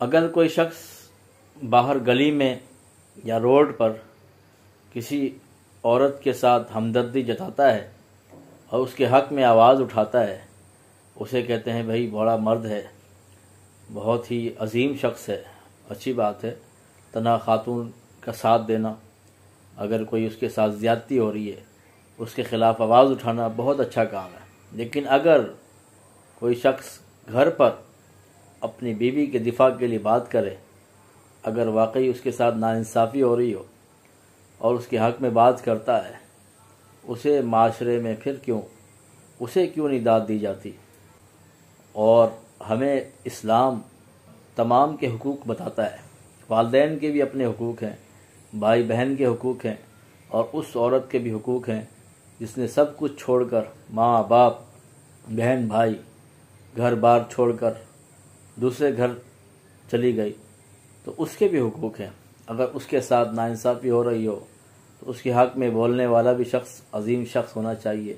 اگر کوئی شخص باہر گلی میں یا روڈ پر کسی عورت کے ساتھ ہمدردی جتاتا ہے اور اس کے حق میں آواز اٹھاتا ہے، اسے کہتے ہیں بھائی بڑا مرد ہے، بہت ہی عظیم شخص ہے، اچھی بات ہے۔ تنہا خاتون کا ساتھ دینا، اگر کوئی اس کے ساتھ زیادتی ہو رہی ہے اس کے خلاف آواز اٹھانا بہت اچھا کام ہے۔ لیکن اگر کوئی شخص گھر پر اپنی بیوی کے دفاع کے لیے بات کرے، اگر واقعی اس کے ساتھ ناانصافی ہو رہی ہو اور اس کے حق میں بات کرتا ہے، اسے معاشرے میں پھر اسے کیوں نہیں داد دی جاتی؟ اور ہمیں اسلام تمام کے حقوق بتاتا ہے، والدین کے بھی اپنے حقوق ہیں، بھائی بہن کے حقوق ہیں، اور اس عورت کے بھی حقوق ہیں جس نے سب کچھ چھوڑ کر، ماں باپ بہن بھائی، گھر بار چھوڑ کر دوسرے گھر چلی گئی، تو اس کے بھی حقوق ہیں۔ اگر اس کے ساتھ ناانصافی ہو رہی ہو تو اس کے حق میں بولنے والا بھی شخص عظیم شخص ہونا چاہیے۔